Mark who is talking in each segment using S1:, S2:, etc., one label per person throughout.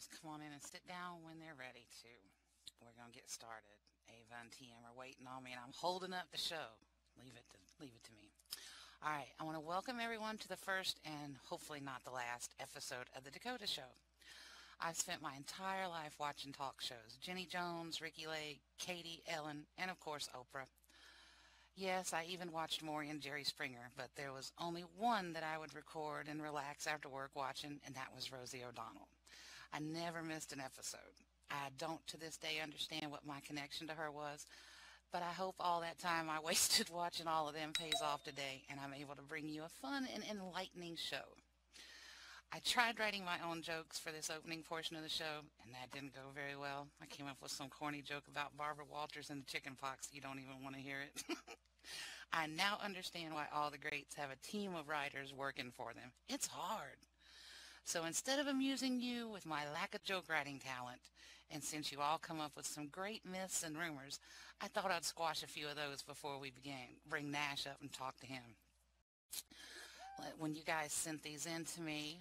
S1: just come on in and sit down when they're ready to. We're gonna get started. Ava and TM are waiting on me, and I'm holding up the show. Leave it to me. All right, I want to welcome everyone to the first and hopefully not the last episode of the Dakota Show. I've spent my entire life watching talk shows: Jenny Jones, Ricky Lake, Katie, Ellen, and of course Oprah. Yes, I even watched Maury and Jerry Springer, but there was only one that I would record and relax after work watching, and that was Rosie O'Donnell. I never missed an episode. I don't to this day understand what my connection to her was, but I hope all that time I wasted watching all of them pays off today, and I'm able to bring you a fun and enlightening show. I tried writing my own jokes for this opening portion of the show, and that didn't go very well. I came up with some corny joke about Barbara Walters and the chicken pox. You don't even want to hear it. I now understand why all the greats have a team of writers working for them. It's hard. So instead of amusing you with my lack of joke writing talent, and since you all come up with some great myths and rumors, I thought I'd squash a few of those before we began. Bring Nash up and talk to him. When you guys sent these in to me,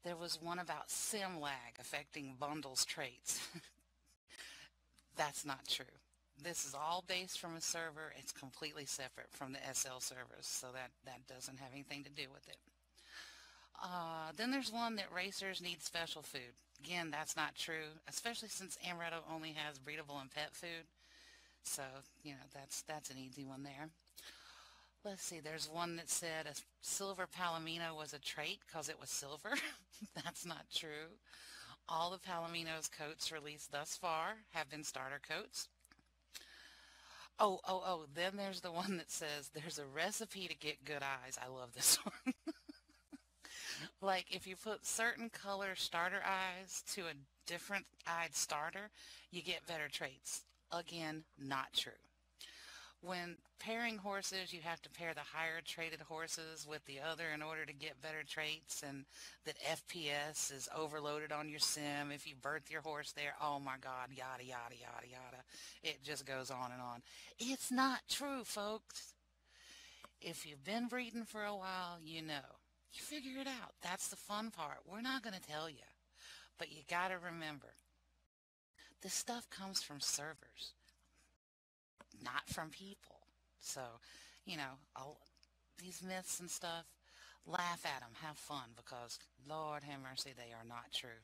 S1: there was one about sim lag affecting bundles traits. That's not true. This is all based from a server. It's completely separate from the SL servers, so that doesn't have anything to do with it. Then there's one that racers need special food. Again, that's not true, especially since Amaretto only has breedable and pet food. So, that's an easy one there. Let's see, there's one that said a silver palomino was a trait because it was silver. That's not true. All the Palomino's coats released thus far have been starter coats. Oh, then there's the one that says there's a recipe to get good eyes. I love this one. Like if you put certain color starter eyes to a different eyed starter, you get better traits. Again, not true. When pairing horses, you have to pair the higher traded horses with the other in order to get better traits, and that FPS is overloaded on your sim if you birth your horse there. Oh my God, yada, yada, yada, yada. It just goes on and on. It's not true, folks. If you've been breeding for a while, you know. You figure it out. That's the fun part. We're not going to tell you. But you got to remember, this stuff comes from servers, not from people. So, these myths and stuff, laugh at them, have fun, because Lord have mercy, they are not true.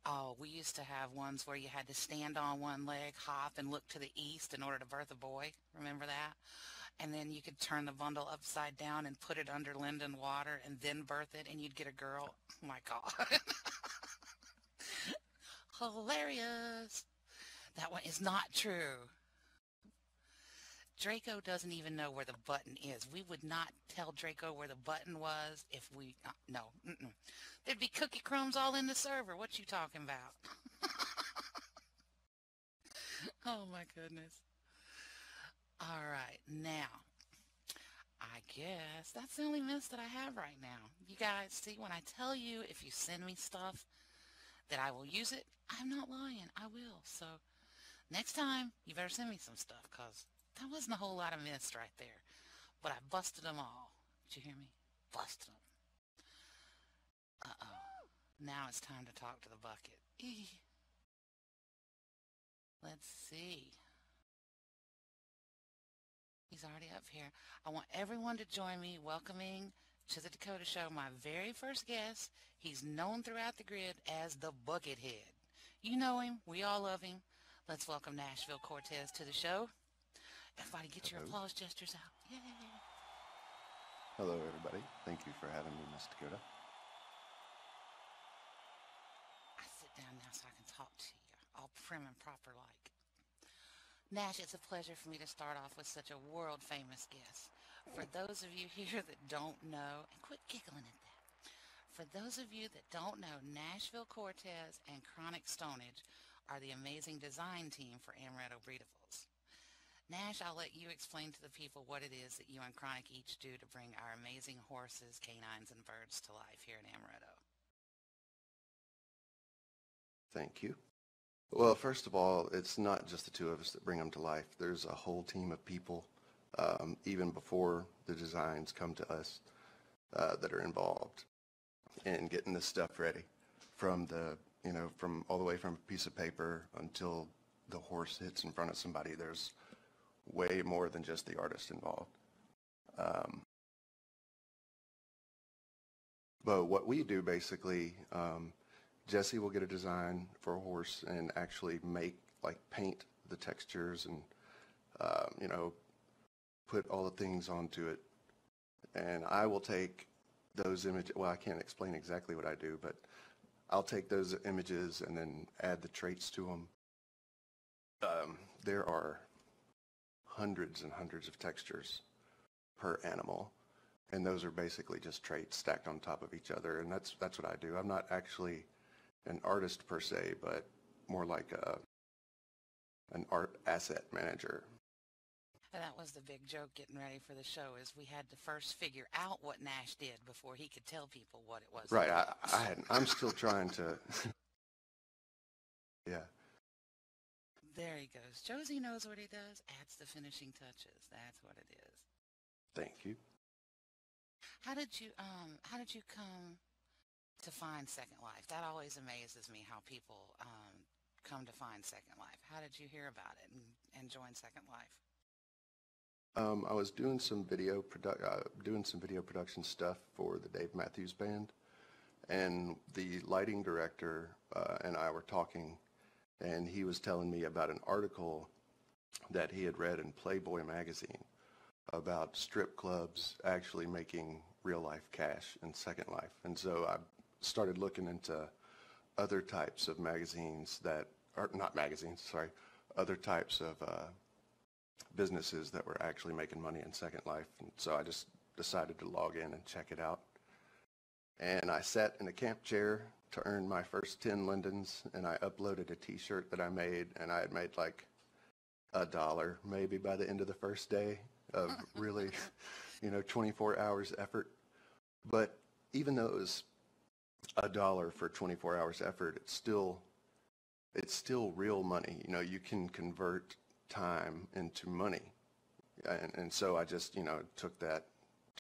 S1: Oh, we used to have ones where you had to stand on one leg, hop, and look to the east in order to birth a boy. Remember that? And then you could turn the bundle upside down and put it under linden water and then birth it, and you'd get a girl. Oh my God. Hilarious. That one is not true. Draco doesn't even know where the button is. We would not tell Draco where the button was if we... no. There'd be cookie crumbs all in the server. What you talking about? Oh, my goodness. All right. Now, I guess that's the only miss that I have right now. You guys, see, when I tell you if you send me stuff that I will use it, I'm not lying. I will. So next time, you better send me some stuff, because that wasn't a whole lot of mist right there. But I busted them all. Did you hear me? Busted them. Uh-oh. Now it's time to talk to the bucket. Let's see. He's already up here. I want everyone to join me welcoming to the Dakota Show my very first guest. He's known throughout the grid as the Buckethead. You know him. We all love him. Let's welcome Nashville Cortez to the show. Everybody get your applause gestures out. Yay.
S2: Hello, everybody. Thank you for having me, Miss Dakota.
S1: I sit down now so I can talk to you, all prim and proper like. Nash, it's a pleasure for me to start off with such a world-famous guest. For those of you here that don't know, and quit giggling at that. For those of you that don't know, Nashville Cortez and Chronic Stonage are the amazing design team for Amaretto Breedables. Nash, I'll let you explain to the people what it is that you and Chronic each do to bring our amazing horses, canines, and birds to life here in Amaretto.
S2: Thank you. Well, first of all, it's not just the two of us that bring them to life. There's a whole team of people, even before the designs come to us, that are involved in getting this stuff ready. from from all the way from a piece of paper until the horse hits in front of somebody. There's way more than just the artist involved. But what we do basically, Jesse will get a design for a horse and actually paint the textures and, put all the things onto it. And I will take those images. Well, I can't explain exactly what I do, but I'll take those images and then add the traits to them. There are hundreds and hundreds of textures per animal, and those are basically just traits stacked on top of each other. And that's what I do. I'm not actually an artist per se, but more like an art asset manager.
S1: And that was the big joke getting ready for the show, is we had to first figure out what Nash did before he could tell people what it was.
S2: Right. I'm still trying to. Yeah.
S1: There he goes. Josie knows what he does, adds the finishing touches. That's what it is.
S2: Thank you.
S1: How did you come to find Second Life? That always amazes me, how people come to find Second Life. How did you hear about it and join Second Life?
S2: I was doing some video production stuff for the Dave Matthews Band, and the lighting director and I were talking, and he was telling me about an article that he had read in Playboy magazine about strip clubs actually making real life cash in Second Life. And so I started looking into other types of magazines other types of businesses that were actually making money in Second Life. And so I just decided to log in and check it out. And I sat in a camp chair to earn my first 10 lindens, and I uploaded a t-shirt that I made, and I had made like $1 maybe by the end of the first day of really, 24 hours effort. But even though it was $1 for 24 hours effort, it's still real money. You can convert time into money. And so I just, took that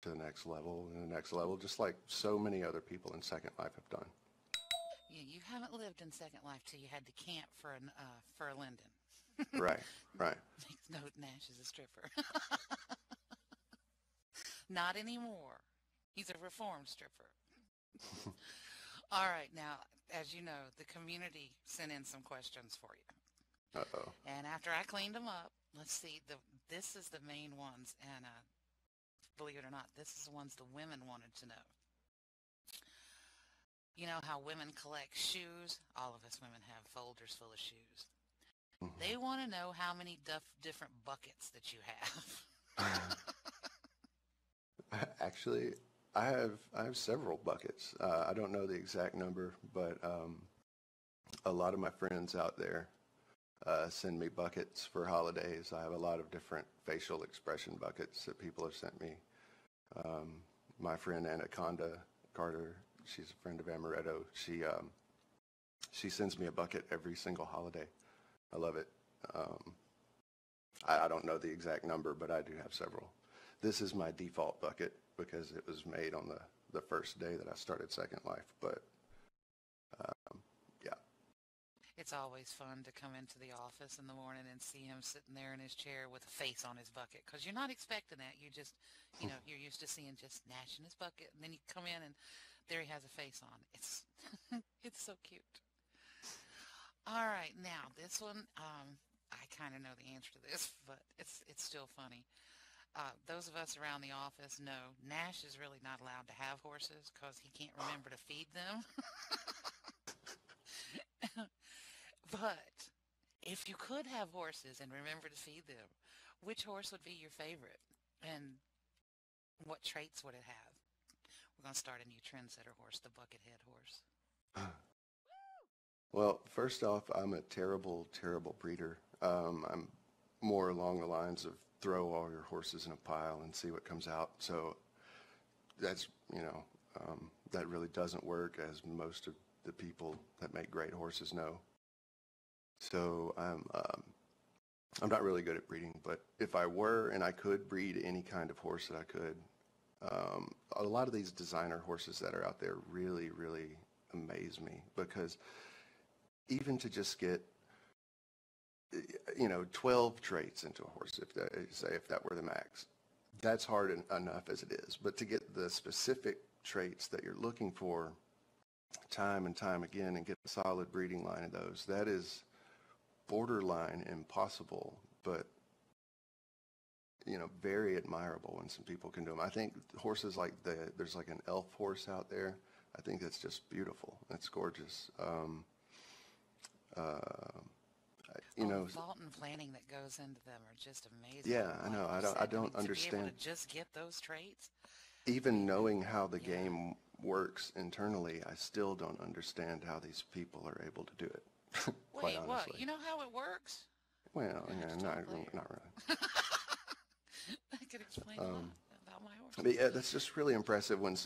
S2: to the next level and the next level, just like so many other people in Second Life have done.
S1: Yeah, you haven't lived in Second Life till you had to camp for a linden.
S2: Right.
S1: Makes note Nash is a stripper. Not anymore. He's a reformed stripper. All right, now, as you know, the community sent in some questions for you.
S2: Uh-oh.
S1: And after I cleaned them up, let's see, this is the main ones, and believe it or not, this is the ones the women wanted to know. You know how women collect shoes? All of us women have folders full of shoes.
S2: Mm-hmm.
S1: They want to know how many different buckets that you have.
S2: Actually, I have several buckets. I don't know the exact number, but a lot of my friends out there send me buckets for holidays. I have a lot of different facial expression buckets that people have sent me. My friend Anaconda Carter, she's a friend of Amaretto. She sends me a bucket every single holiday. I love it. I don't know the exact number, but I do have several. This is my default bucket because it was made on the first day that I started Second Life. But yeah.
S1: It's always fun to come into the office in the morning and see him sitting there in his chair with a face on his bucket, because you're not expecting that. You just, you're used to seeing just Nash in his bucket, and then you come in and there he has a face on. It's it's so cute. All right, now this one, I kind of know the answer to this, but it's still funny. Those of us around the office know Nash is really not allowed to have horses because he can't remember to feed them. But if you could have horses and remember to feed them, which horse would be your favorite? And what traits would it have? We're going to start a new trendsetter horse, the Buckethead horse.
S2: Well, first off, I'm a terrible, terrible breeder. I'm more along the lines of throw all your horses in a pile and see what comes out. So that's, that really doesn't work, as most of the people that make great horses know. So I'm not really good at breeding, but if I were and I could breed any kind of horse that I could, a lot of these designer horses that are out there really, really amaze me, because even to just get 12 traits into a horse, if that were the max, that's hard enough as it is. But to get the specific traits that you're looking for time and time again and get a solid breeding line of those, that is borderline impossible, but very admirable when some people can do them. I think horses like there's like an elf horse out there. I think that's just beautiful. That's gorgeous.
S1: The thought and planning that goes into them are just amazing.
S2: Yeah, I know. I don't understand.
S1: To be able to just get those traits.
S2: Even knowing how the game works internally, I still don't understand how these people are able to do it. Quite
S1: Wait,
S2: honestly.
S1: what? You know how it works?
S2: Well, yeah, not really.
S1: I could explain a lot about my horse.
S2: But yeah, that's just really impressive when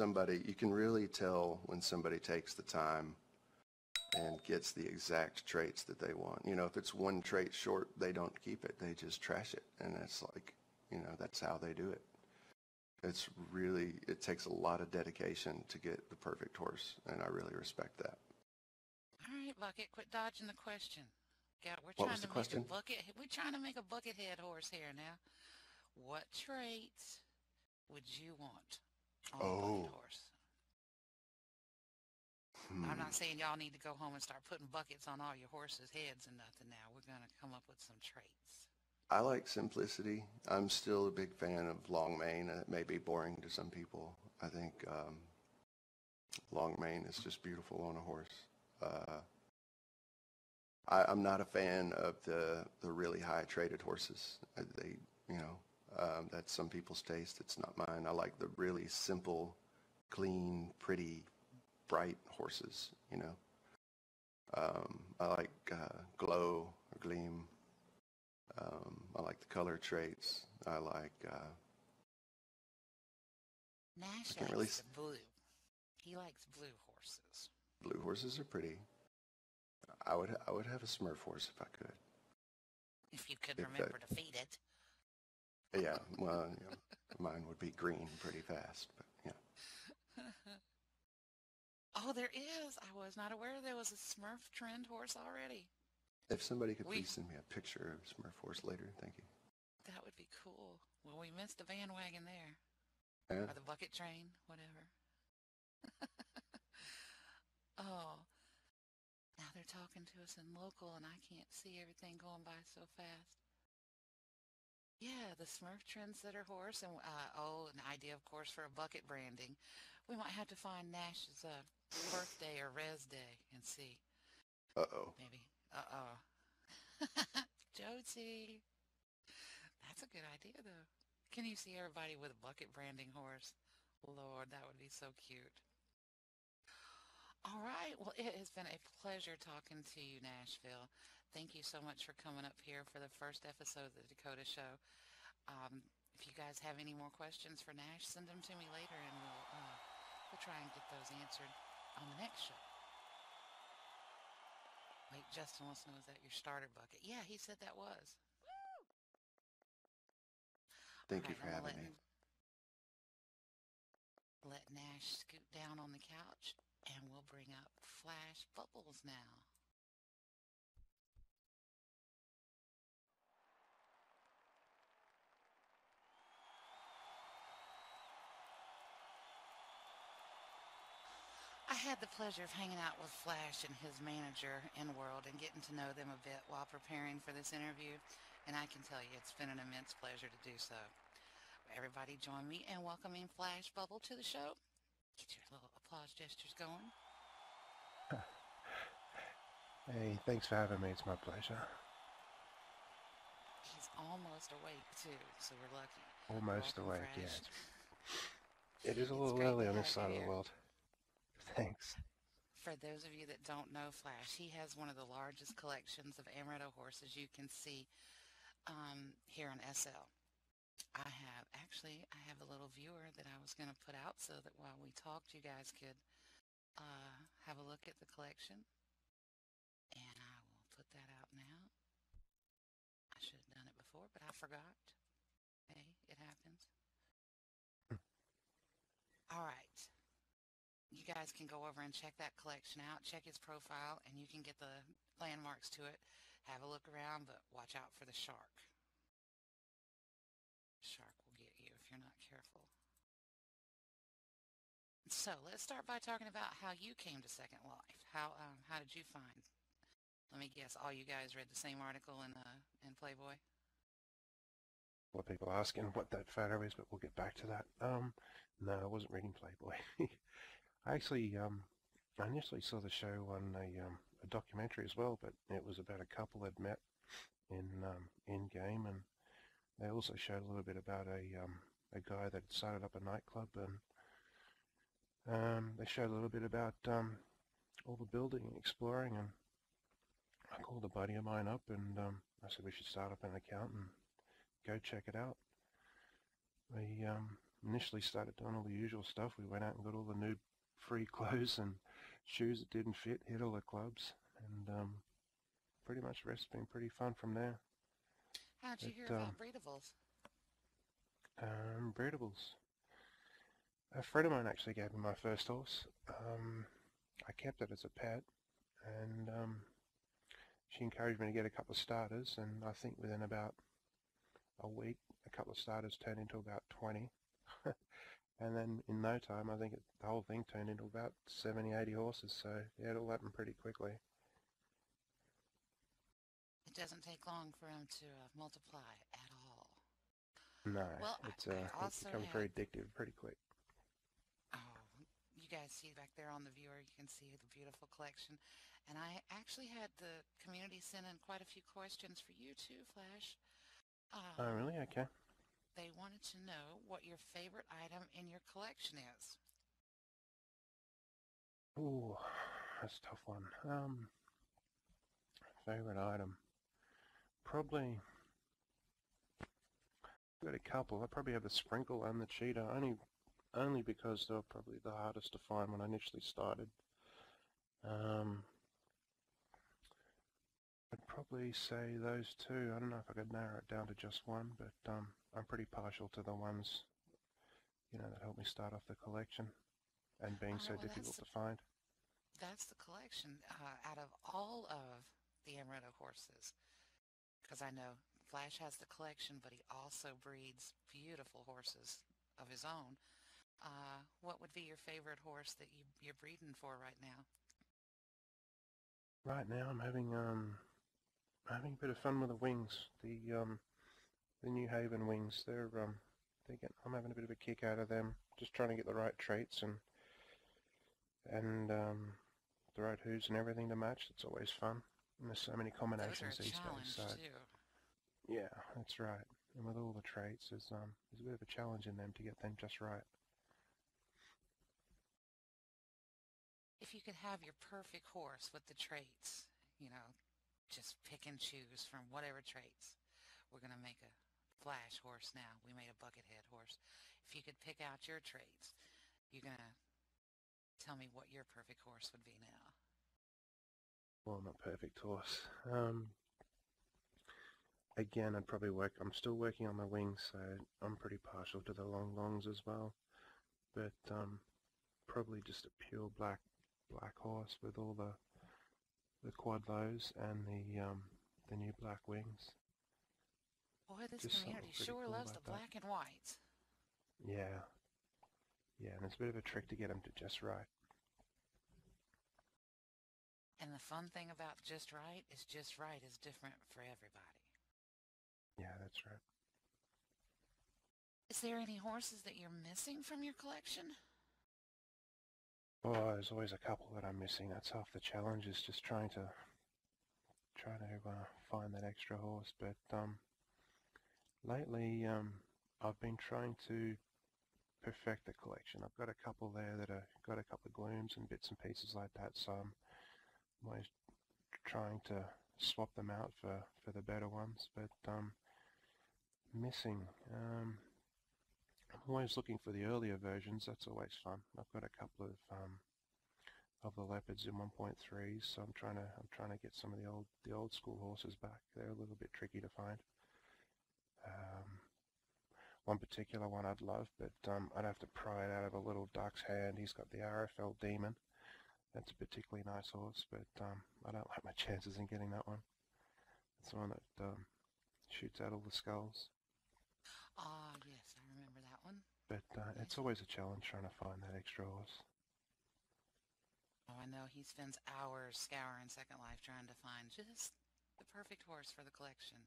S2: you can really tell when somebody takes the time and gets the exact traits that they want. If it's one trait short, they don't keep it. They just trash it. And it's like, that's how they do it. It takes a lot of dedication to get the perfect horse, and I really respect that.
S1: All right, Bucket, quit dodging the question.
S2: What was the question?
S1: We're trying to make a buckethead horse here now. What traits would you want on a bucket horse? I'm not saying y'all need to go home and start putting buckets on all your horses' heads and nothing now. We're going to come up with some traits.
S2: I like simplicity. I'm still a big fan of long mane, and it may be boring to some people. I think long mane is just beautiful on a horse. I'm not a fan of the really high traded horses. That's some people's taste. It's not mine. I like the really simple, clean, pretty, bright horses. I like glow or gleam. I like the color traits. I like.
S1: Nash likes the blue. He likes blue horses.
S2: Blue horses are pretty. I would have a Smurf horse if I could.
S1: If you could remember to feed it.
S2: Yeah, well, mine would be green pretty fast, but yeah.
S1: Oh, there is. I was not aware there was a Smurf trend horse already.
S2: If somebody could please send me a picture of Smurf horse later, thank you.
S1: That would be cool. Well, we missed the bandwagon there.
S2: Yeah.
S1: Or the bucket train, whatever. Oh. Now they're talking to us in local, and I can't see everything going by so fast. Yeah, the Smurf trendsetter horse, and an idea, of course, for a bucket branding. We might have to find Nash's birthday or res day and see.
S2: Uh-oh.
S1: Maybe. Uh-oh. Josie. That's a good idea, though. Can you see everybody with a bucket branding horse? Lord, that would be so cute. All right. Well, it has been a pleasure talking to you, Nashville. Thank you so much for coming up here for the first episode of the Dakota Show. If you guys have any more questions for Nash, send them to me later, and we'll try and get those answered on the next show. Wait, Justin wants to know, is that your starter bucket? Yeah, he said that was. Woo!
S2: Thank you for having me.
S1: Let Nash scoot down on the couch, and we'll bring up Flash Bubbles now. I had the pleasure of hanging out with Flash and his manager, N-World, and getting to know them a bit while preparing for this interview, and I can tell you it's been an immense pleasure to do so. Everybody join me in welcoming Flash Bubble to the show. Get your little applause gestures going.
S3: Hey, thanks for having me. It's my pleasure.
S1: He's almost awake, too, so we're lucky.
S3: Almost
S1: Welcome,
S3: awake,
S1: Flash.
S3: yeah. It is a little early on this side of the world. Thanks.
S1: For those of you that don't know Flash, he has one of the largest collections of Amaretto horses you can see here in SL. I have a little viewer that I was going to put out so that while we talked, you guys could have a look at the collection. And I will put that out now. I should have done it before, but I forgot. Hey, it happens. All right. you guys can go over and check that collection out, check his profile, and you can get the landmarks to it. Have a look around, but watch out for the shark. Shark will get you if you're not careful. So let's start by talking about how you came to Second Life. How did you find? Let me guess, all you guys read the same article in Playboy?
S3: A lot of people asking what that photo is, but we'll get back to that. No, I wasn't reading Playboy. I actually, I initially saw the show on a documentary as well, but it was about a couple that met in game, and they also showed a little bit about a guy that started up a nightclub, and they showed a little bit about all the building and exploring, and I called a buddy of mine up, and I said we should start up an account and go check it out. We initially started doing all the usual stuff. We went out and got all the new free clothes and shoes that didn't fit, hit all the clubs, and pretty much the rest has been pretty fun from there.
S1: How'd you hear about Breedables?
S3: Breedables. A friend of mine actually gave me my first horse. I kept it as a pet, and she encouraged me to get a couple of starters, and I think within about a week, a couple of starters turned into about 20. And then in no time, I think the whole thing turned into about 70, 80 horses, so yeah, it all happened pretty quickly.
S1: It doesn't take long for them to multiply at all.
S3: No,
S1: well,
S3: it becomes very addictive pretty quick.
S1: Oh, you guys see back there on the viewer, you can see the beautiful collection. And I actually had the community send in quite a few questions for you too, Flash.
S3: Oh, really? Okay.
S1: They wanted to know what your favorite item in your collection is.
S3: Ooh, that's a tough one. Favorite item. Probably, I've got a couple. I probably have the sprinkle and the cheetah, only because they were probably the hardest to find when I initially started. I'd probably say those two. I don't know if I could narrow it down to just one, but I'm pretty partial to the ones, that helped me start off the collection and being so difficult to find.
S1: That's the collection out of all of the Amaretto horses, because I know Flash has the collection, but he also breeds beautiful horses of his own. What would be your favorite horse that you're breeding for right now?
S3: Right now, I'm having a bit of fun with the wings. The New Haven wings. I'm having a bit of a kick out of them. Just trying to get the right traits and the right hooves and everything to match. It's always fun. And there's so many combinations these days. So yeah, that's right. And with all the traits, there's a bit of a challenge in them to get them just right.
S1: If you could have your perfect horse with the traits, just pick and choose from whatever traits. We're going to make a Flash horse now. We made a buckethead horse. If you could pick out your traits, you're going to tell me what your perfect horse would be now.
S3: Well, my perfect horse. Again, I'm still working on my wings, so I'm pretty partial to the longs as well. But probably just a pure black horse with all the quad lows and the new black wings.
S1: Boy, this community sure loves the black and whites.
S3: Yeah, and it's a bit of a trick to get them to just right.
S1: And the fun thing about just right is different for everybody.
S3: Yeah, that's right.
S1: Is there any horses that you're missing from your collection?
S3: Oh, there's always a couple that I'm missing. That's half the challenge, is just trying to find that extra horse. But lately, I've been trying to perfect the collection. I've got a couple there that have got a couple of glooms and bits and pieces like that, so I'm always trying to swap them out for the better ones. But missing, I'm always looking for the earlier versions. That's always fun. I've got a couple of the leopards in 1.3s, so I'm trying to get some of the old school horses back. They're a little bit tricky to find. one particular one I'd love, but I'd have to pry it out of a little duck's hand. He's got the RFL Demon. That's a particularly nice horse, but I don't like my chances in getting that one. It's the one that shoots out all the skulls.
S1: Ah, yes, I remember that one.
S3: But it's always a challenge trying to find that extra horse.
S1: Oh, I know he spends hours scouring Second Life trying to find just the perfect horse for the collection.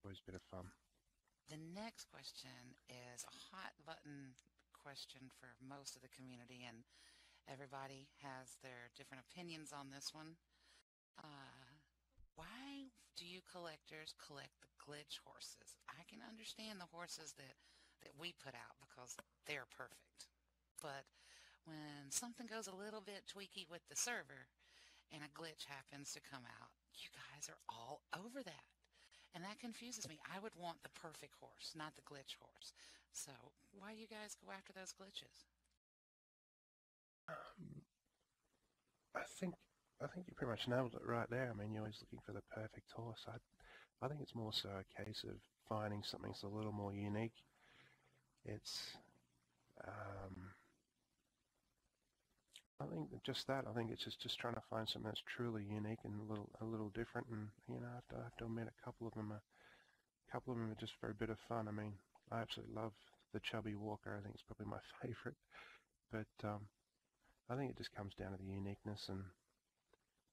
S3: Always a bit of fun.
S1: The next question is a hot button question for most of the community, and everybody has their different opinions on this one. Why do you collectors collect the glitch horses? I can understand the horses that we put out because they're perfect. But when something goes a little bit tweaky with the server and a glitch happens to come out, you guys are all over that. And that confuses me. I would want the perfect horse, not the glitch horse. So why do you guys go after those glitches?
S3: I think you pretty much nailed it right there. I mean, you're always looking for the perfect horse. I think it's more so a case of finding something that's a little more unique. It's I think just that. I think it's just trying to find something that's truly unique and a little different. And I have to admit, a couple of them are just for a bit of fun. I mean, I absolutely love the Chubby Walker. I think it's probably my favorite. But I think it just comes down to the uniqueness and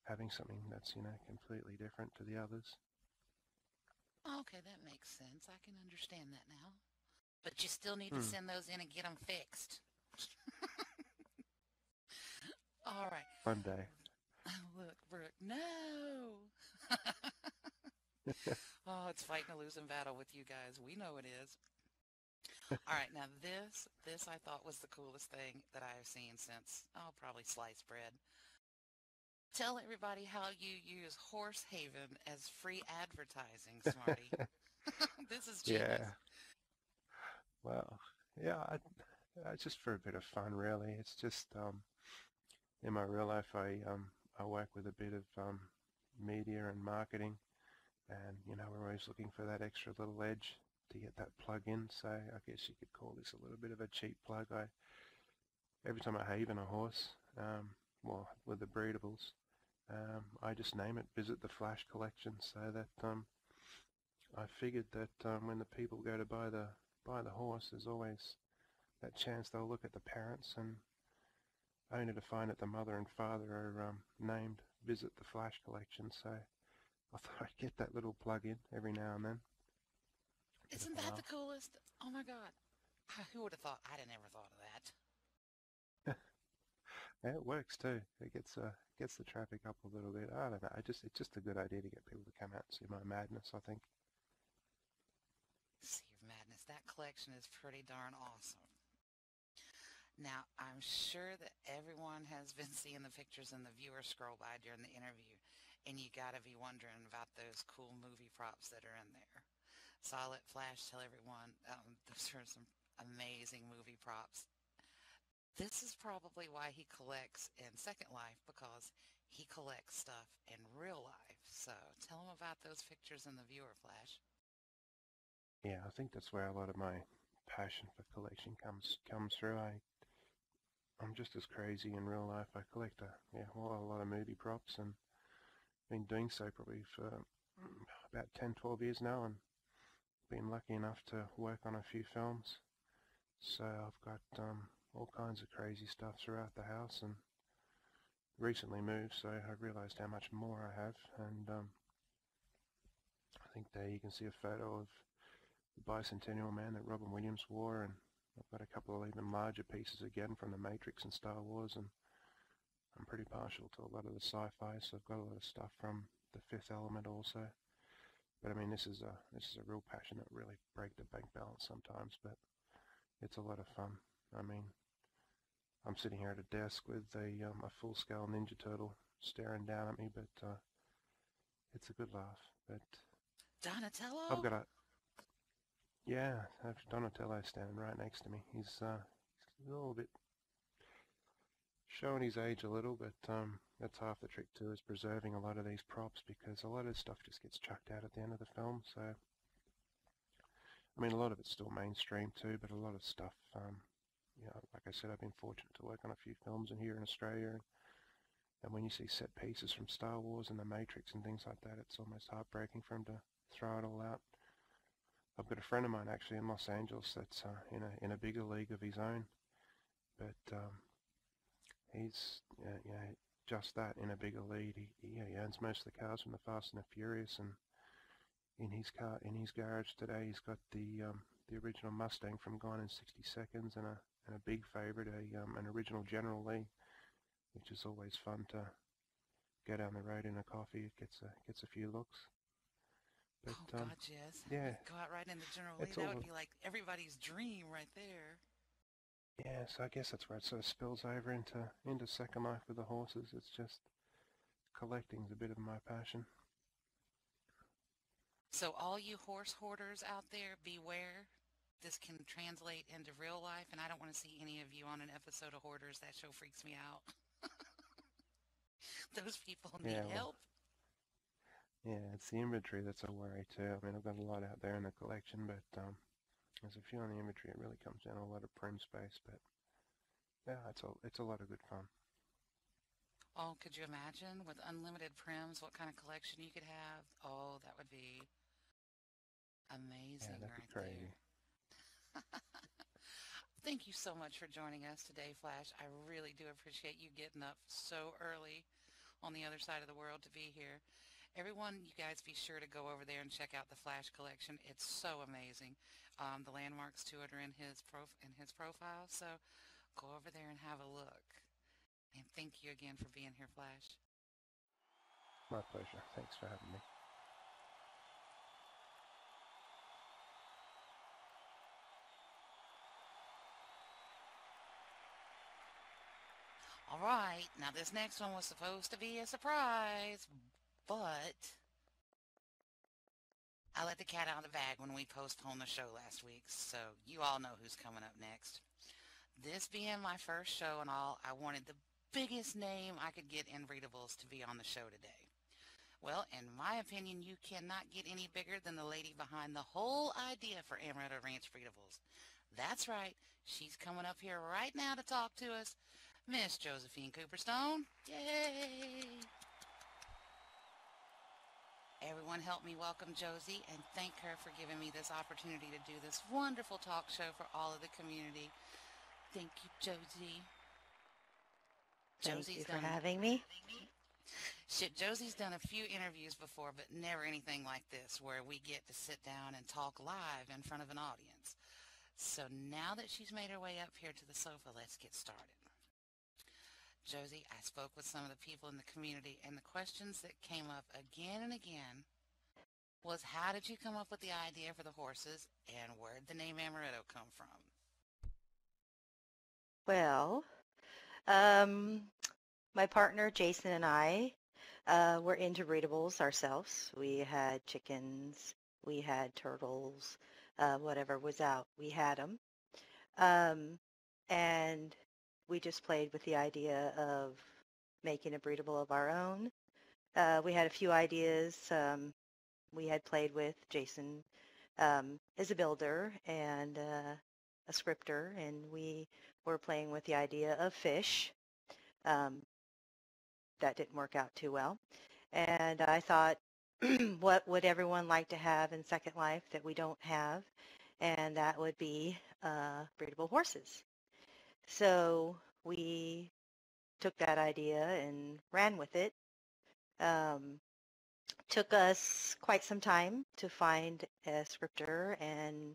S3: having something that's completely different to the others.
S1: Okay, that makes sense. I can understand that now. But you still need to send those in and get them fixed. All right.
S3: One day.
S1: Look, Brooke, no. Oh, it's fighting a losing battle with you guys. We know it is. All right, now this I thought was the coolest thing that I have seen since, probably sliced bread. Tell everybody how you use Horse Haven as free advertising, Smarty. This is genius.
S3: Yeah. Well, yeah, it's just for a bit of fun, really. It's just in my real life, I work with a bit of media and marketing, and we're always looking for that extra little edge to get that plug in. So I guess you could call this a little bit of a cheap plug. Every time I haven a horse, well, with the breedables, I just name it Visit the Flash Collection, so that I figured that when the people go to buy the horse, there's always that chance they'll look at the parents and only to find that the mother and father are named Visit the Flash Collection. So I thought I'd get that little plug in every now and then.
S1: Isn't that the coolest? Oh my God. Who would have thought? I'd have never thought of that.
S3: Yeah, it works too. It gets the traffic up a little bit. I don't know. It's just a good idea to get people to come out and see my madness, I think.
S1: See your madness. That collection is pretty darn awesome. Now, I'm sure that everyone has been seeing the pictures and the viewers scroll by during the interview, and you got to be wondering about those cool movie props that are in there. So I'll let Flash tell everyone those are some amazing movie props. This is probably why he collects in Second Life, because he collects stuff in real life. So tell him about those pictures in the viewer, Flash.
S3: Yeah, I think that's where a lot of my passion for collection comes through. I'm just as crazy in real life. I collect a lot of movie props, and been doing so probably for about 10-12 years now, and been lucky enough to work on a few films. So I've got all kinds of crazy stuff throughout the house, and recently moved, so I realized how much more I have. And I think there you can see a photo of the Bicentennial Man that Robin Williams wore, and I've got a couple of even larger pieces again from The Matrix and Star Wars, and I'm pretty partial to a lot of the sci-fi, so I've got a lot of stuff from The Fifth Element also. But I mean, this is a real passion that really break the bank balance sometimes, but it's a lot of fun. I mean, I'm sitting here at a desk with a full-scale Ninja Turtle staring down at me, but it's a good laugh. But
S1: Donatello?
S3: I've got I have Donatello standing right next to me. He's a little bit showing his age a little, but that's half the trick too, is preserving a lot of these props, because a lot of this stuff just gets chucked out at the end of the film. So I mean, a lot of it's still mainstream too, but a lot of stuff, like I said, I've been fortunate to work on a few films in here in Australia, and when you see set pieces from Star Wars and The Matrix and things like that, it's almost heartbreaking for him to throw it all out. I've got a friend of mine actually in Los Angeles that's in a bigger league of his own, but he's just that, in a bigger league. He owns most of the cars from the Fast and the Furious, and in his garage today he's got the original Mustang from Gone in 60 Seconds, and a big favourite, an original General Lee, which is always fun to go down the road in a coffee. It gets a few looks. But,
S1: oh God, yes.
S3: Yeah.
S1: Go out right in the General Lee. That would be like everybody's dream right there.
S3: Yeah, so I guess that's where it sort of spills over into Second Life with the horses. It's just collecting's a bit of my passion.
S1: So all you horse hoarders out there, beware. This can translate into real life, and I don't want to see any of you on an episode of Hoarders. That show freaks me out. Those people need help.
S3: Yeah, it's the inventory that's a worry too. I mean, I've got a lot out there in the collection, but there's a few on the inventory. It really comes down to a lot of prim space, but yeah, it's a lot of good fun.
S1: Oh, could you imagine with unlimited prims what kind of collection you could have? Oh, that would be amazing.
S3: Yeah, that'd be
S1: right
S3: crazy.
S1: There. Thank you so much for joining us today, Flash. I really do appreciate you getting up so early on the other side of the world to be here. Everyone, you guys be sure to go over there and check out the Flash collection. It's so amazing. The landmarks to it are in his profile, so go over there and have a look. And thank you again for being here, Flash.
S3: My pleasure. Thanks for having me.
S1: All right, now this next one was supposed to be a surprise, but I let the cat out of the bag when we postponed the show last week, so you all know who's coming up next. This being my first show and all, I wanted the biggest name I could get in Breedables to be on the show today. Well, in my opinion, you cannot get any bigger than the lady behind the whole idea for Amaretto Ranch Breedables. That's right, she's coming up here right now to talk to us. Miss Josaphine Cooperstone. Yay! Everyone help me welcome Josie and thank her for giving me this opportunity to do this wonderful talk show for all of the community. Thank you, Josie.
S4: Thank you for having me.
S1: Josie's done a few interviews before, but never anything like this where we get to sit down and talk live in front of an audience. So now that she's made her way up here to the sofa, let's get started. Josie, I spoke with some of the people in the community, and the questions that came up again and again was, how did you come up with the idea for the horses, and where did the name Amaretto come from?
S4: Well, my partner Jason and I were into breedables ourselves. We had chickens, we had turtles, whatever was out, we had them. And we just played with the idea of making a breedable of our own. We had a few ideas. We had played with Jason as a builder and a scripter, and we were playing with the idea of fish. That didn't work out too well. And I thought, what would everyone like to have in Second Life that we don't have? And that would be breedable horses. So we took that idea and ran with it. Took us quite some time to find a scripter and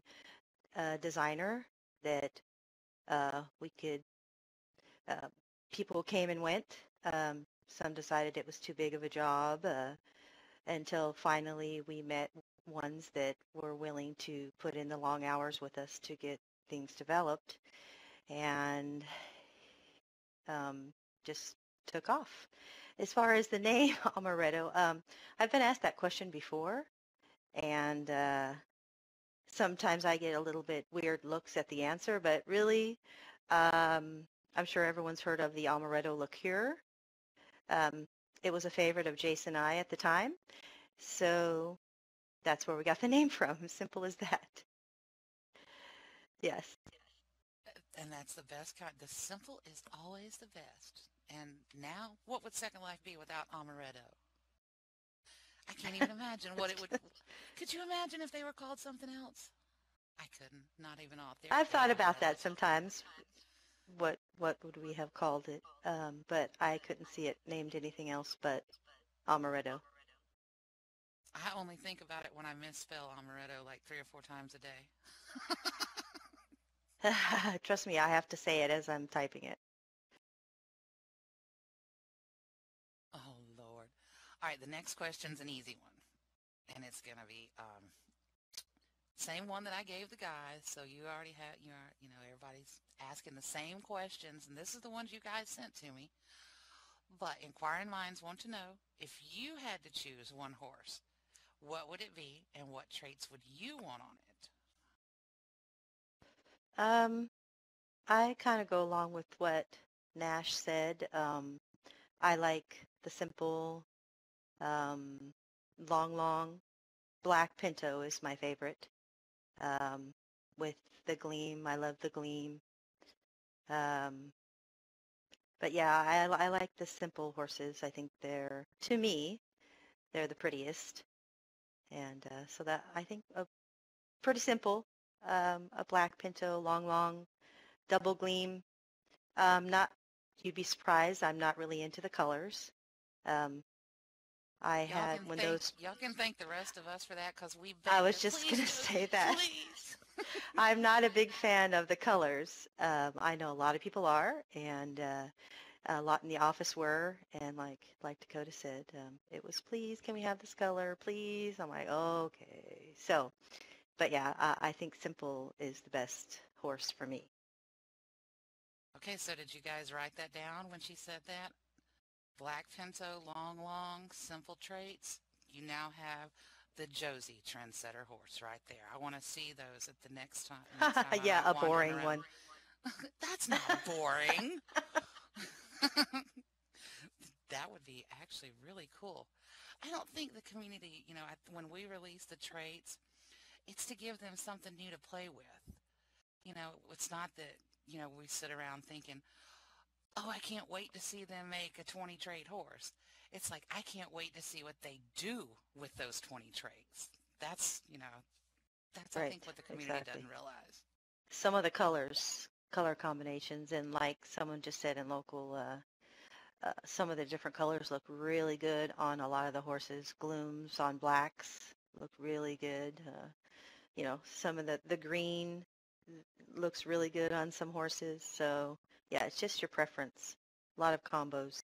S4: a designer that we could, people came and went. Some decided it was too big of a job until finally we met ones that were willing to put in the long hours with us to get things developed, and just took off. As far as the name Amaretto, I've been asked that question before, and sometimes I get a little bit weird looks at the answer, but really, I'm sure everyone's heard of the Amaretto liqueur. It was a favorite of Jason and I at the time, so that's where we got the name from. Simple as that. Yes.
S1: And that's the best kind. The simple is always the best. And now, what would Second Life be without Amaretto? I can't even imagine what it would. Could you imagine if they were called something else? I couldn't. Not even off there.
S4: I've thought about that sometimes. What would we have called it? But I couldn't see it named anything else but Amaretto.
S1: I only think about it when I misspell Amaretto like 3 or 4 times a day.
S4: Trust me, I have to say it as I'm typing it.
S1: Oh, Lord. All right, the next question's an easy one. And it's going to be same one that I gave the guys. So you already have, everybody's asking the same questions. And this is the ones you guys sent to me. But inquiring minds want to know, if you had to choose one horse, what would it be and what traits would you want on it?
S4: I kind of go along with what Nash said. I like the simple, long black pinto is my favorite. With the gleam, I love the gleam. But yeah, I like the simple horses. I think to me, they're the prettiest. And so that I think pretty simple. A black pinto, long, double gleam. Not, you'd be surprised, I'm not really into the colors. I had when those.
S1: Y'all can thank the rest of us for that because we.
S4: I was just going to say that.
S1: Please.
S4: I'm not a big fan of the colors. I know a lot of people are, and a lot in the office were, and like Dakota said, it was, please, can we have this color, please? I'm like, okay. So, but yeah, I think simple is the best horse for me.
S1: Okay, so did you guys write that down when she said that? Black pinto, long, simple traits. You now have the Josie trendsetter horse right there. I want to see those at the next time.
S4: Yeah, a boring one.
S1: That's not boring. That would be actually really cool. I don't think the community, when we release the traits, it's to give them something new to play with. It's not that, we sit around thinking, oh, I can't wait to see them make a 20 trait horse. It's like, I can't wait to see what they do with those 20 traits. That's, that's
S4: right,
S1: I think what the community
S4: exactly.
S1: doesn't realize.
S4: Some of the color combinations, and like someone just said in local, some of the different colors look really good on a lot of the horses. Glooms on blacks look really good. Some of the green looks really good on some horses. So yeah, it's just your preference. A lot of combos.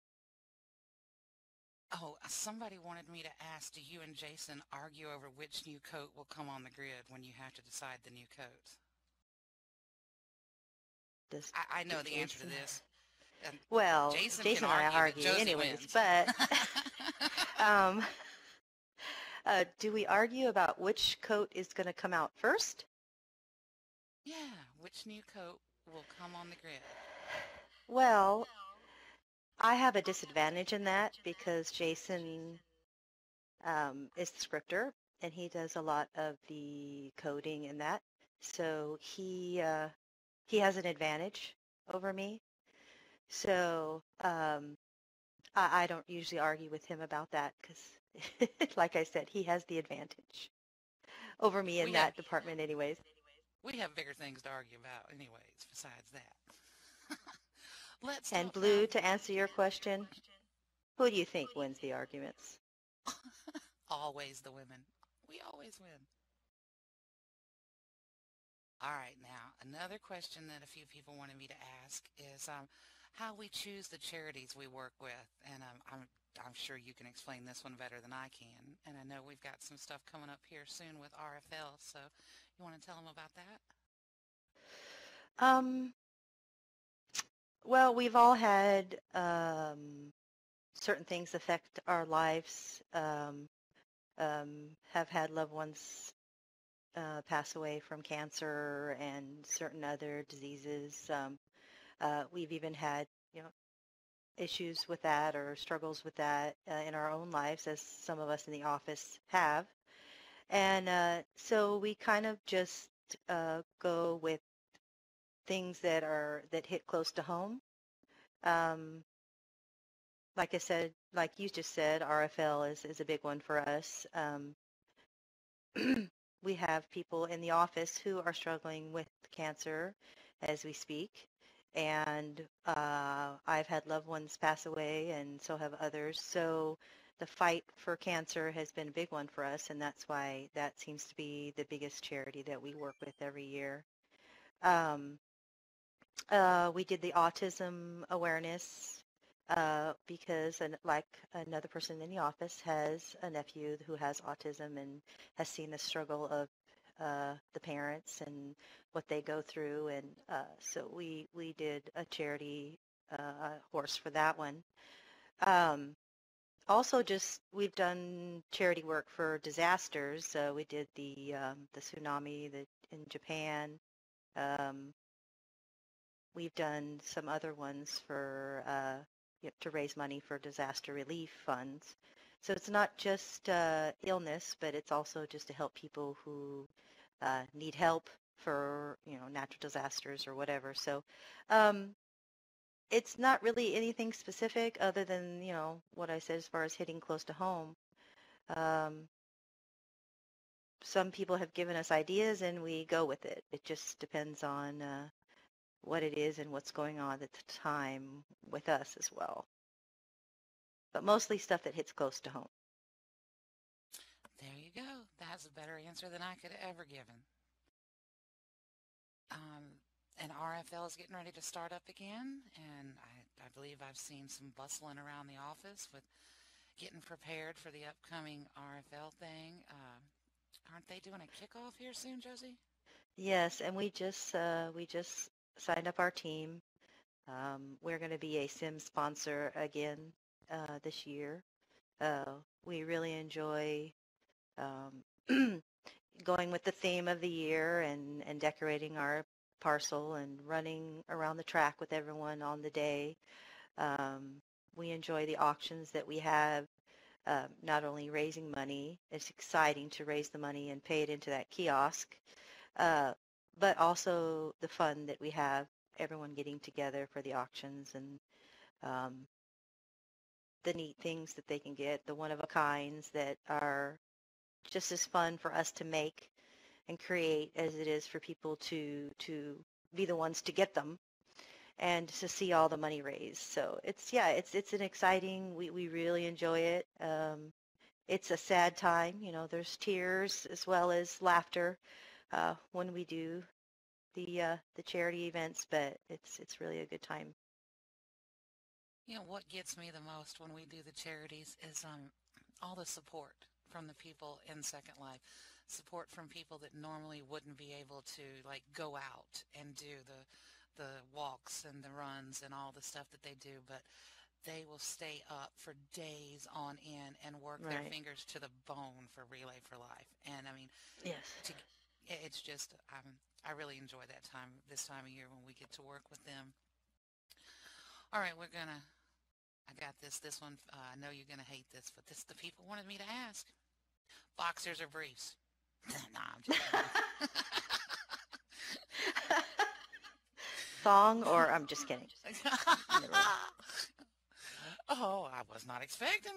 S1: Oh, somebody wanted me to ask, do you and Jason argue over which new coat will come on the grid when you have to decide the new coats? I know the answer to this.
S4: Well,
S1: Jason
S4: and I argue anyways, but do we argue about which coat is going to come out first?
S1: Yeah, which new coat will come on the grid?
S4: Well, I have a disadvantage in that because Jason is the scripter and he does a lot of the coding and that. So he has an advantage over me. So I don't usually argue with him about that because, like I said, he has the advantage over me in that department anyways.
S1: We have bigger things to argue about anyways besides that.
S4: And Blue, to answer your question, who do you think wins the arguments?
S1: Always the women. We always win. All right, now, another question that a few people wanted me to ask is how we choose the charities we work with. And I'm sure you can explain this one better than I can. And I know we've got some stuff coming up here soon with RFL, so you want to tell them about that?
S4: Well, we've all had certain things affect our lives, have had loved ones pass away from cancer and certain other diseases. We've even had, issues with that or struggles with that in our own lives, as some of us in the office have. And so we kind of just go with things that hit close to home. Um, like I said, like you just said, RFL is a big one for us. We have people in the office who are struggling with cancer as we speak. And I've had loved ones pass away, and so have others. So the fight for cancer has been a big one for us, and that's why that seems to be the biggest charity that we work with every year. Um, we did the autism awareness because like another person in the office has a nephew who has autism and has seen the struggle of the parents and what they go through. And so we did a charity horse for that one. Also, just we've done charity work for disasters. We did the tsunami in Japan. Um, We've done some other ones for to raise money for disaster relief funds. So it's not just illness, but it's also just to help people who need help for natural disasters or whatever. So um, it's not really anything specific other than what I said as far as hitting close to home. Um, some people have given us ideas and we go with it. It just depends on what it is and what's going on at the time with us as well. But mostly stuff that hits close to home.
S1: There you go. That's a better answer than I could have ever given. And RFL is getting ready to start up again, and I believe I've seen some bustling around the office with getting prepared for the upcoming RFL thing. Aren't they doing a kickoff here soon, Josie?
S4: Yes, and we just signed up our team. We're going to be a sim sponsor again this year. We really enjoy going with the theme of the year and decorating our parcel and running around the track with everyone on the day. We enjoy the auctions that we have, not only raising money, it's exciting to raise the money and pay it into that kiosk, but also the fun that we have, everyone getting together for the auctions and the neat things that they can get, the one-of-a-kinds that are just as fun for us to make and create as it is for people to be the ones to get them and to see all the money raised. So it's an exciting, we really enjoy it. It's a sad time, there's tears as well as laughter when we do the charity events, but it's really a good time.
S1: What gets me the most when we do the charities is all the support from the people in Second Life. Support from people that normally wouldn't be able to go out and do the walks and the runs and all the stuff that they do, but they will stay up for days on end and work their
S4: Right.
S1: fingers to the bone for Relay for Life. And I mean,
S4: Yes.
S1: it's just I really enjoy that time, this time of year when we get to work with them. All right, I got this one. I know you're gonna hate this, but the people wanted me to ask: boxers or briefs? Nah, I'm just kidding.
S4: Thong or I'm just kidding.
S1: Oh, I was not expecting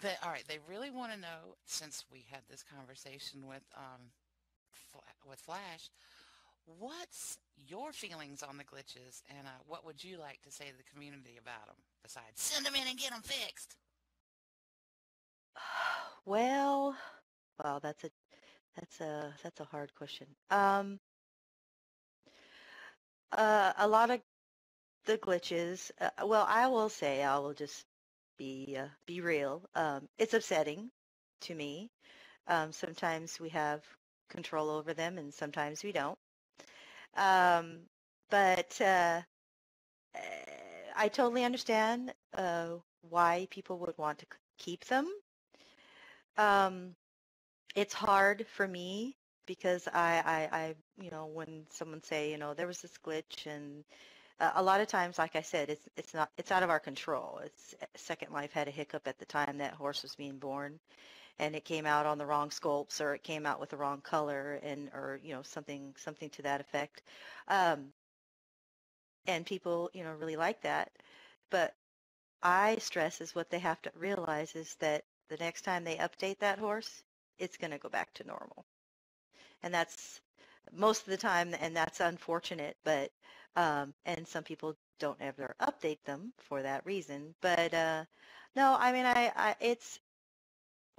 S1: that. All right, they really want to know, since we had this conversation with Flash, what's your feelings on the glitches, and what would you like to say to the community about them, besides send them in and get them fixed?
S4: Well, that's a hard question. A lot of the glitches. Well, I will say, I will just be real. It's upsetting to me. Sometimes we have control over them, and sometimes we don't. Um, but I totally understand why people would want to keep them. It's hard for me because when someone say, there was this glitch, and a lot of times, like I said, it's out of our control. Second Life had a hiccup at the time that horse was being born, and it came out on the wrong sculpts, or it came out with the wrong color, and or something to that effect. Um, and people really like that. But I stress is what they have to realize is that the next time they update that horse, it's going to go back to normal. And that's most of the time, and that's unfortunate, but and some people don't ever update them for that reason. But no, I mean, it's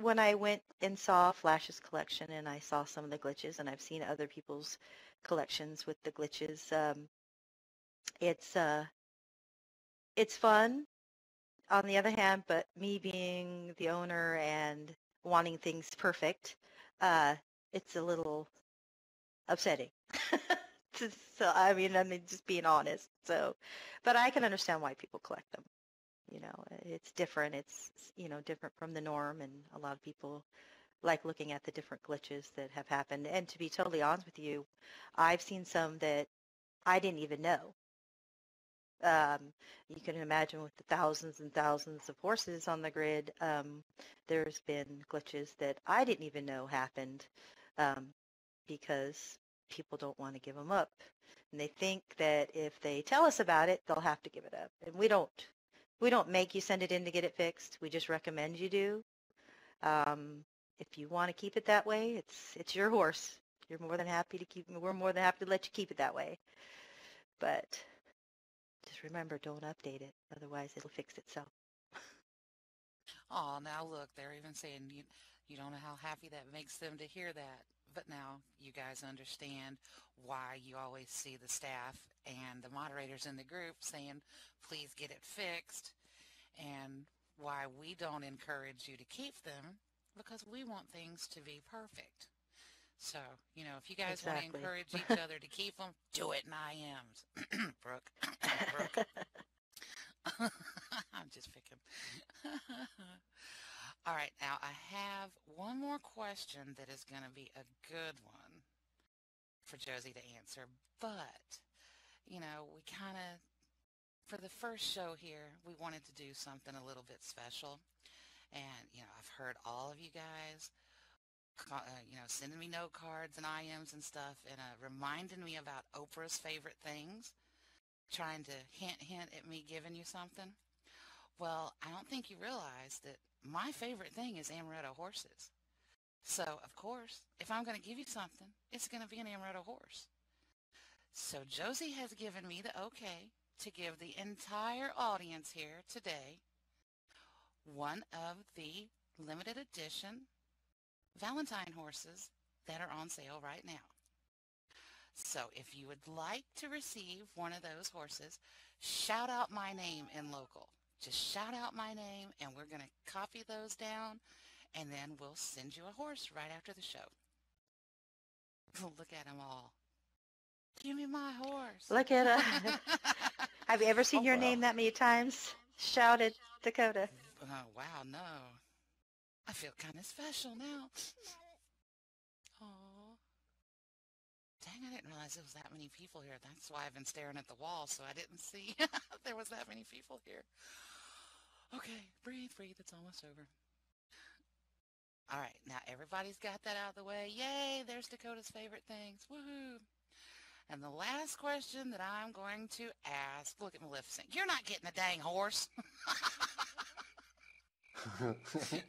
S4: when I went and saw Flash's collection and I saw some of the glitches, and I've seen other people's collections with the glitches. It's uh, it's fun on the other hand, but me being the owner and wanting things perfect, uh, it's a little upsetting. So I mean, just being honest. So, but I can understand why people collect them. It's different. It's different from the norm, and a lot of people like looking at the different glitches that have happened. And to be totally honest with you, I've seen some that I didn't even know. You can imagine with the thousands and thousands of horses on the grid, there's been glitches that I didn't even know happened um, because people don't want to give them up. And they think that if they tell us about it, they'll have to give it up. And we don't. We don't make you send it in to get it fixed. We just recommend you do. Um, if you want to keep it that way, it's your horse. You're more than happy to keep. We're more than happy to let you keep it that way. But just remember, don't update it. Otherwise, it'll fix itself.
S1: Oh, now look, they're even saying you don't know how happy that makes them to hear that. But now you guys understand why you always see the staff and the moderators in the group saying, please get it fixed, and why we don't encourage you to keep them, because we want things to be perfect. So, if you guys want to
S4: Exactly.
S1: encourage each other to keep them, do it in IMs. Brooke. Brooke. I'm just picking. All right, now I have one more question that is going to be a good one for Josie to answer. But, we kind of, for the first show here, we wanted to do something a little bit special. And, I've heard all of you guys, sending me note cards and IMs and stuff, and reminding me about Oprah's favorite things, trying to hint at me giving you something. Well, I don't think you realize that my favorite thing is Amaretto horses. So, of course, if I'm going to give you something, it's going to be an Amaretto horse. So Josie has given me the okay to give the entire audience here today one of the limited edition Valentine horses that are on sale right now. So if you would like to receive one of those horses, shout out my name in local. Just shout out my name, and we're going to copy those down, and then we'll send you a horse right after the show. Look at them all. Give me my horse.
S4: Look at have you ever seen
S2: Oh,
S4: your
S2: wow.
S4: name that many times shouted, Dakota?
S1: Oh, wow, no. I feel kind of special now. Aw. Dang, I didn't realize there was that many people here. That's why I've been staring at the wall, so I didn't see there was that many people here. Okay, breathe, breathe. It's almost over. All right, now everybody's got that out of the way. Yay, there's Dakota's favorite things. Woohoo. And the last question that I'm going to ask, look at Maleficent. You're not getting a dang horse. If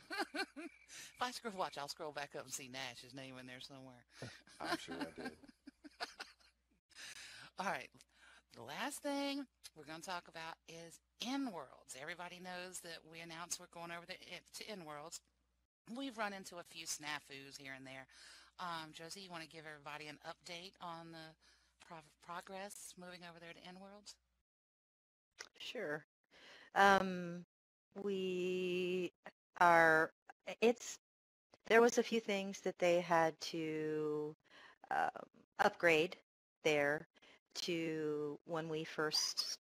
S1: I watch, I'll scroll back up and see Nash's name in there somewhere.
S2: I'm sure I did.
S1: All right, the last thing we're going to talk about is in-worlds. Everybody knows that we announced we're going over to in-worlds. We've run into a few snafus here and there. Josie, you want to give everybody an update on the progress moving over there to in-worlds?
S4: Sure. We are, there was a few things that they had to upgrade there to when we first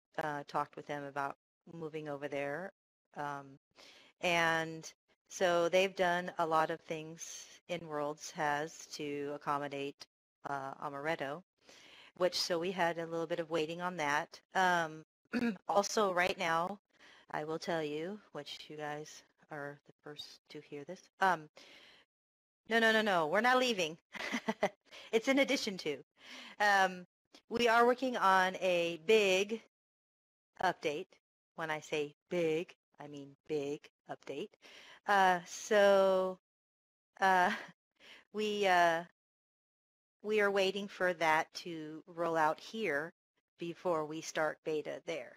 S4: talked with them about moving over there. And so they've done a lot of things in-worlds has to accommodate Amaretto, so we had a little bit of waiting on that. Also, right now, I will tell you, which you guys are the first to hear this. No. We're not leaving. It's in addition to. Um, we are working on a big update. When I say big, I mean big update. So uh, we we are waiting for that to roll out here before we start beta there.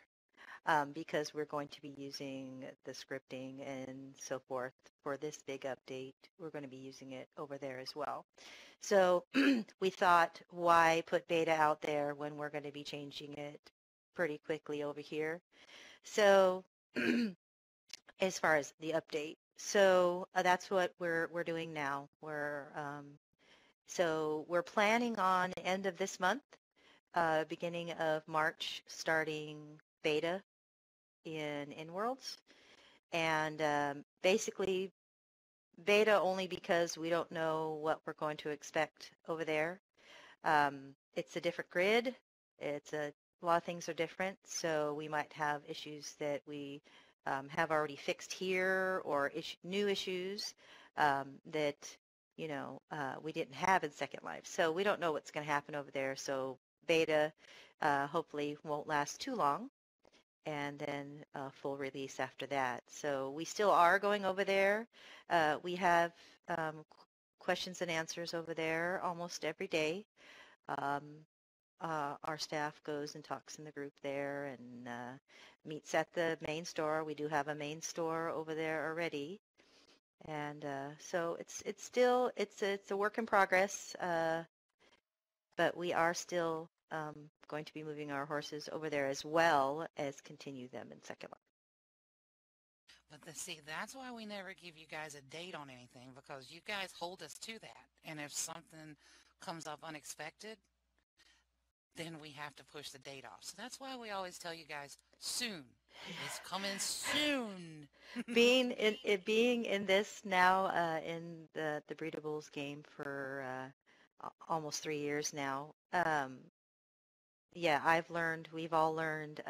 S4: Because we're going to be using the scripting and so forth for this big update. We're going to be using it over there as well. So we thought, why put beta out there when we're going to be changing it pretty quickly over here? So as far as the update, so that's what we're doing now. So we're planning on end of this month, beginning of March, starting beta in Worlds, and basically beta only because we don't know what we're going to expect over there. It's a different grid. It's a lot of things are different, so we might have issues that we have already fixed here, or new issues that we didn't have in Second Life. So we don't know what's going to happen over there. So beta hopefully won't last too long, and then full release after that. So we still are going over there. We have questions and answers over there almost every day. Our staff goes and talks in the group there and meets at the main store. We do have a main store over there already, and so it's still it's a work in progress. But we are still going to be moving our horses over there as well as continue them in Second Life.
S1: But see, that's why we never give you guys a date on anything, because you guys hold us to that. And if something comes up unexpected, then we have to push the date off. So that's why we always tell you guys soon. It's coming soon.
S4: being in this now in the Breedables game for almost 3 years now. Yeah, we've all learned,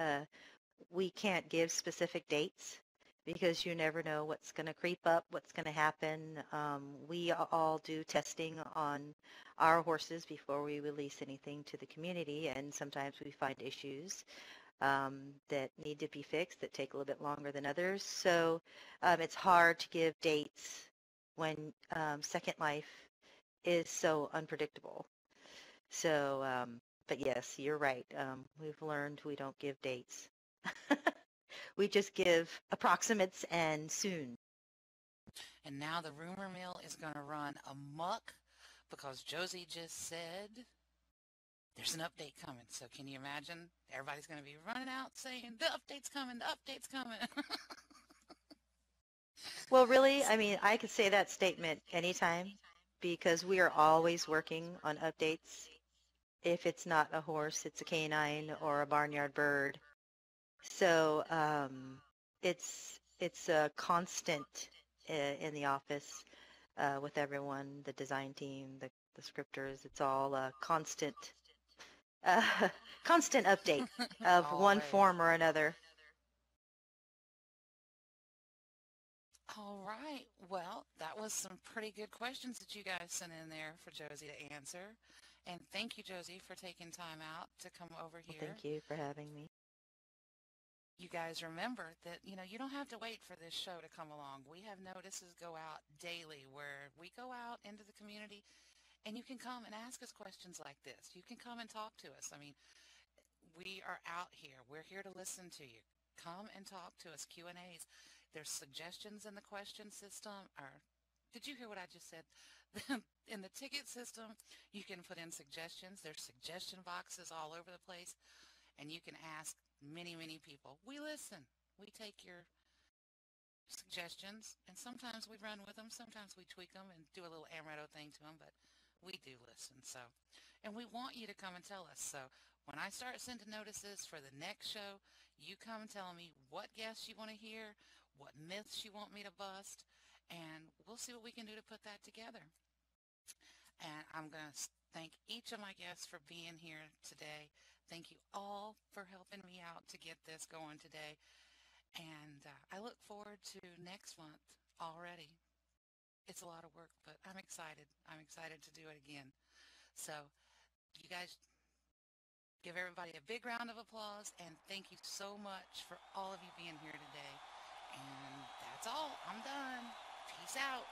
S4: we can't give specific dates because you never know what's going to creep up, what's going to happen. We all do testing on our horses before we release anything to the community, and sometimes we find issues that need to be fixed that take a little bit longer than others. So it's hard to give dates when Second Life is so unpredictable. So, but yes, you're right. We've learned we don't give dates. We just give approximates and soon.
S1: And now the rumor mill is going to run amok because Josie just said there's an update coming. So can you imagine? Everybody's going to be running out saying, the update's coming, the update's coming.
S4: Well, really, I mean, I could say that statement anytime because we are always working on updates. If it's not a horse, it's a canine or a barnyard bird. So it's a constant in the office with everyone, the design team, the scripters. It's all a constant constant update of one form or another.
S1: All right. Well, that was some pretty good questions that you guys sent in there for Josie to answer. And thank you, Josie, for taking time out to come over here.
S4: Well, thank you for having me.
S1: You guys remember that, you don't have to wait for this show to come along. We have notices go out daily where we go out into the community and you can come and ask us questions like this. You can come and talk to us. I mean, we are out here. We're here to listen to you. Come and talk to us, Q&As. There's suggestions in the question system. Or did you hear what I just said? In the ticket system, you can put in suggestions. There's suggestion boxes all over the place, and you can ask many, many people. We listen. We take your suggestions, and sometimes we run with them. Sometimes we tweak them and do a little Amaretto thing to them, but we do listen. So, and we want you to come and tell us. So when I start sending notices for the next show, you come and tell me what guests you want to hear, what myths you want me to bust, and we'll see what we can do to put that together. And I'm going to thank each of my guests for being here today. Thank you all for helping me out to get this going today. And I look forward to next month already. It's a lot of work, but I'm excited. I'm excited to do it again. So you guys give everybody a big round of applause, and thank you so much for all of you being here today. And that's all. I'm done. Peace out.